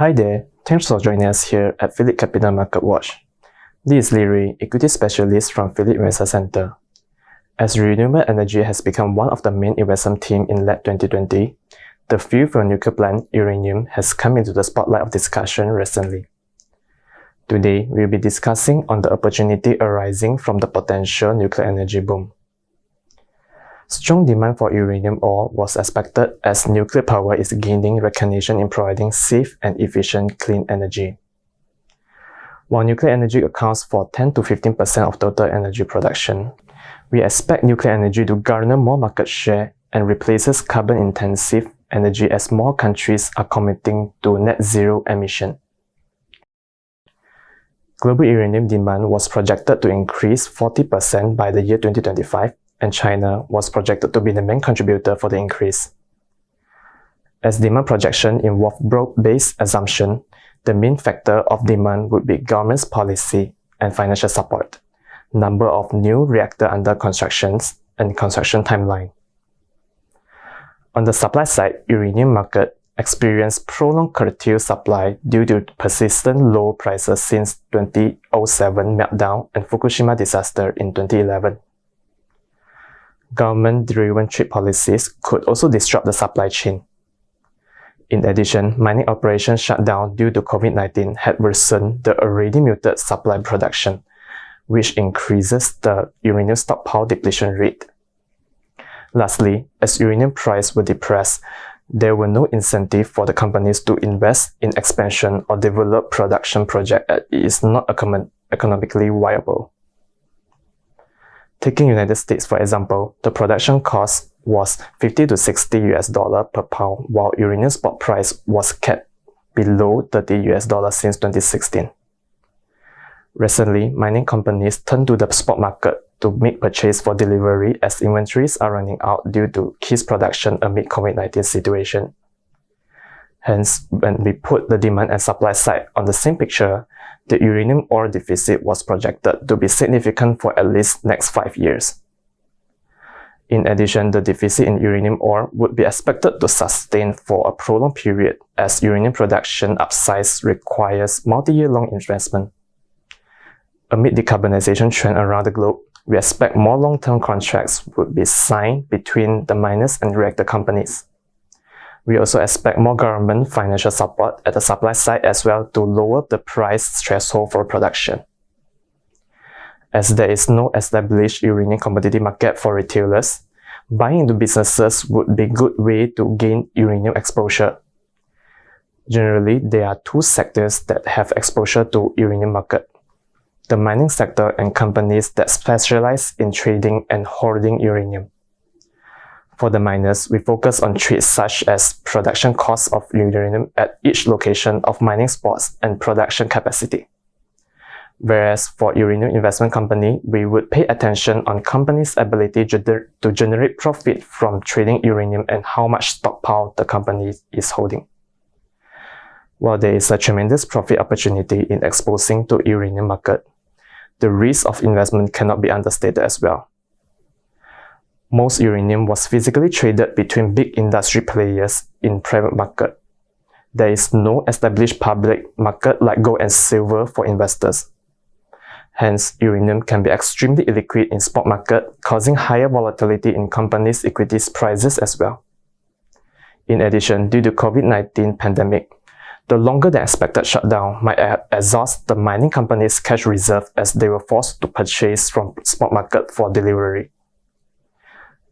Hi there, thanks for joining us here at PhillipCapital Market Watch. This is Li Rui, Equity Specialist from Phillip Investment Center. As renewable energy has become one of the main investment themes in late 2020, the fuel for nuclear plant, uranium, has come into the spotlight of discussion recently. Today, we'll be discussing on the opportunity arising from the potential nuclear energy boom. Strong demand for uranium ore was expected as nuclear power is gaining recognition in providing safe and efficient clean energy. While nuclear energy accounts for 10 to 15% of total energy production, we expect nuclear energy to garner more market share and replaces carbon-intensive energy as more countries are committing to net zero emission. Global uranium demand was projected to increase 40% by the year 2025, and China was projected to be the main contributor for the increase. As demand projection involve broad-based assumption, the main factor of demand would be government's policy and financial support, number of new reactors under construction, and construction timeline. On the supply side, uranium market experienced prolonged curtailed supply due to persistent low prices since 2007 meltdown and Fukushima disaster in 2011. Government-driven trade policies could also disrupt the supply chain. In addition, mining operations shut down due to COVID-19 had worsened the already muted supply production, which increases the uranium stockpile depletion rate. Lastly, as uranium prices were depressed, there were no incentive for the companies to invest in expansion or develop production projects as it is not economically viable. Taking United States for example, the production cost was $50 to $60 per pound, while uranium spot price was kept below $30 since 2016. Recently, mining companies turned to the spot market to make purchases for delivery as inventories are running out due to ceased production amid COVID-19 situation. Hence, when we put the demand and supply side on the same picture, the uranium ore deficit was projected to be significant for at least next 5 years. In addition, the deficit in uranium ore would be expected to sustain for a prolonged period as uranium production upsize requires multi-year-long investment. Amid decarbonization trend around the globe, we expect more long-term contracts would be signed between the miners and reactor companies. We also expect more government financial support at the supply side as well to lower the price threshold for production. As there is no established uranium commodity market for retailers, buying into businesses would be a good way to gain uranium exposure. Generally, there are two sectors that have exposure to uranium market: the mining sector and companies that specialize in trading and hoarding uranium. For the miners, we focus on trades such as production costs of uranium at each location of mining spots and production capacity. Whereas for uranium investment company, we would pay attention on company's ability to generate profit from trading uranium and how much stockpile the company is holding. While there is a tremendous profit opportunity in exposing to uranium market, the risk of investment cannot be understated as well. Most uranium was physically traded between big industry players in private market. There is no established public market like gold and silver for investors. Hence, uranium can be extremely illiquid in spot market, causing higher volatility in companies' equities prices as well. In addition, due to COVID-19 pandemic, the longer than expected shutdown might exhaust the mining companies' cash reserve as they were forced to purchase from spot market for delivery.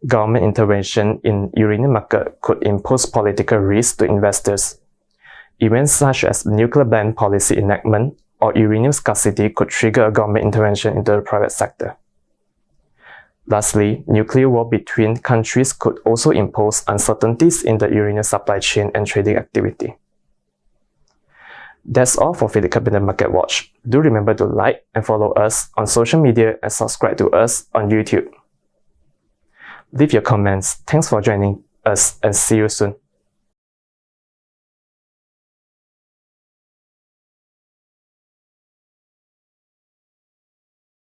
Government intervention in uranium market could impose political risk to investors. Events such as nuclear ban policy enactment or uranium scarcity could trigger a government intervention into the private sector. Lastly, nuclear war between countries could also impose uncertainties in the uranium supply chain and trading activity. That's all for PhillipCapital Market Watch. Do remember to like and follow us on social media and subscribe to us on YouTube. Leave your comments. Thanks for joining us and see you soon.